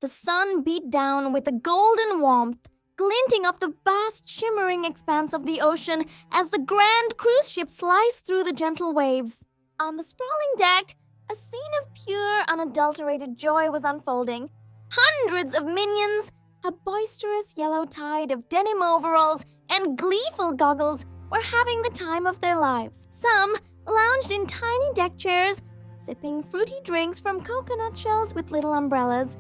The sun beat down with a golden warmth, glinting off the vast shimmering expanse of the ocean as the grand cruise ship sliced through the gentle waves. On the sprawling deck, a scene of pure, unadulterated joy was unfolding. Hundreds of minions, a boisterous yellow tide of denim overalls and gleeful goggles, were having the time of their lives. Some lounged in tiny deck chairs, sipping fruity drinks from coconut shells with little umbrellas,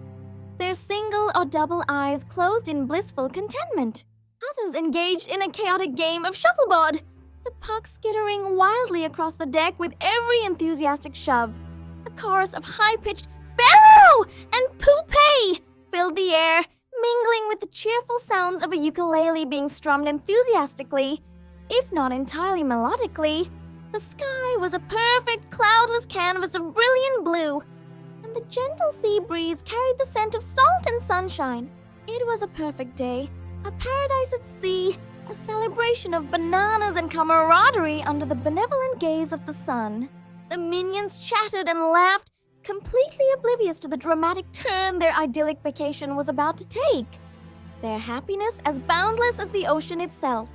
their single or double eyes closed in blissful contentment. Others engaged in a chaotic game of shuffleboard, the puck skittering wildly across the deck with every enthusiastic shove. A chorus of high-pitched bellow and poupée filled the air, mingling with the cheerful sounds of a ukulele being strummed enthusiastically, if not entirely melodically. The sky was a perfect cloudless canvas of brilliant blue, and the gentle sea breeze carried the scent of salt and sunshine. It was a perfect day, a paradise at sea, a celebration of bananas and camaraderie under the benevolent gaze of the sun. The minions chattered and laughed, completely oblivious to the dramatic turn their idyllic vacation was about to take, their happiness as boundless as the ocean itself.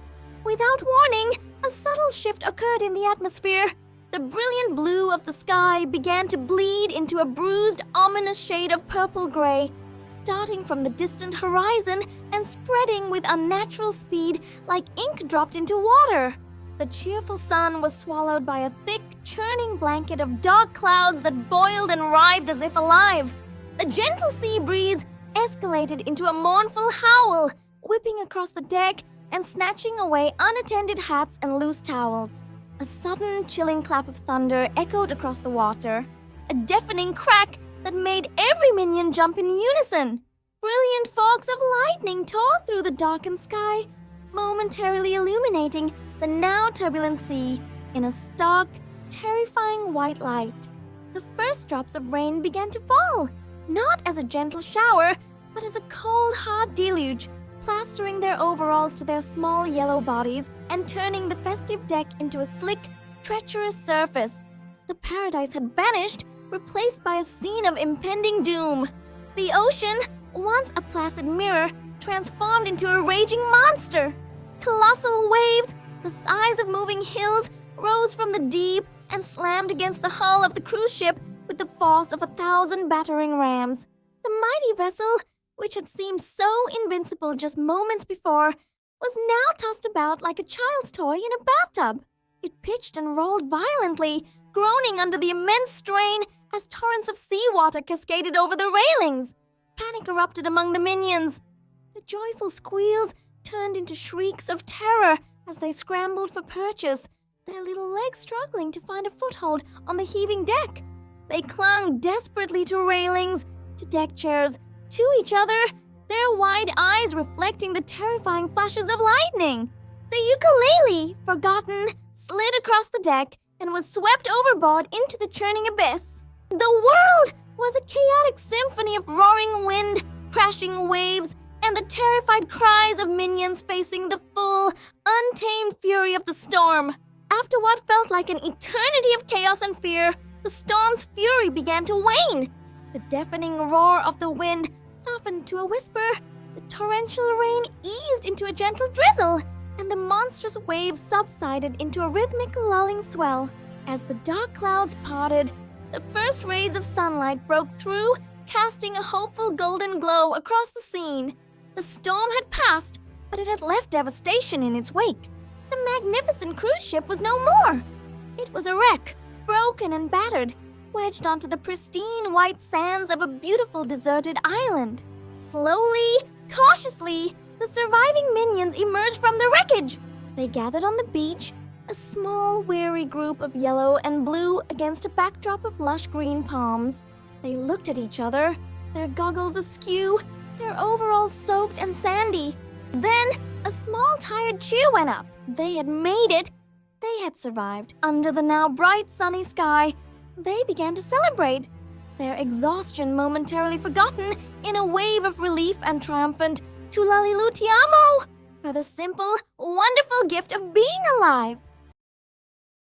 Without warning, a subtle shift occurred in the atmosphere. The brilliant blue of the sky began to bleed into a bruised, ominous shade of purple-gray, starting from the distant horizon and spreading with unnatural speed like ink dropped into water. The cheerful sun was swallowed by a thick, churning blanket of dark clouds that boiled and writhed as if alive. The gentle sea breeze escalated into a mournful howl, whipping across the deck and snatching away unattended hats and loose towels. A sudden, chilling clap of thunder echoed across the water, a deafening crack that made every minion jump in unison. Brilliant forks of lightning tore through the darkened sky, momentarily illuminating the now turbulent sea in a stark, terrifying white light. The first drops of rain began to fall, not as a gentle shower, but as a cold, hard deluge, plastering their overalls to their small yellow bodies and turning the festive deck into a slick, treacherous surface. The paradise had vanished, replaced by a scene of impending doom. The ocean, once a placid mirror, transformed into a raging monster. Colossal waves, the size of moving hills, rose from the deep and slammed against the hull of the cruise ship with the force of 1,000 battering rams. The mighty vessel, which had seemed so invincible just moments before, was now tossed about like a child's toy in a bathtub. It pitched and rolled violently, groaning under the immense strain as torrents of seawater cascaded over the railings. Panic erupted among the minions. The joyful squeals turned into shrieks of terror as they scrambled for purchase, their little legs struggling to find a foothold on the heaving deck. They clung desperately to railings, to deck chairs, to each other, their wide eyes reflecting the terrifying flashes of lightning. The ukulele, forgotten, slid across the deck and was swept overboard into the churning abyss. The world was a chaotic symphony of roaring wind, crashing waves, and the terrified cries of minions facing the full, untamed fury of the storm. After what felt like an eternity of chaos and fear, the storm's fury began to wane. The deafening roar of the wind softened to a whisper, the torrential rain eased into a gentle drizzle, and the monstrous waves subsided into a rhythmic lulling swell. As the dark clouds parted, the first rays of sunlight broke through, casting a hopeful golden glow across the scene. The storm had passed, but it had left devastation in its wake. The magnificent cruise ship was no more. It was a wreck, broken and battered, wedged onto the pristine white sands of a beautiful deserted island. Slowly, cautiously, the surviving minions emerged from the wreckage. They gathered on the beach, a small, weary group of yellow and blue against a backdrop of lush green palms. They looked at each other, their goggles askew, their overalls soaked and sandy. Then, a small, tired cheer went up. They had made it. They had survived. Under the now bright, sunny sky, they began to celebrate, their exhaustion momentarily forgotten in a wave of relief and triumphant "Tulalilu ti amo" for the simple, wonderful gift of being alive.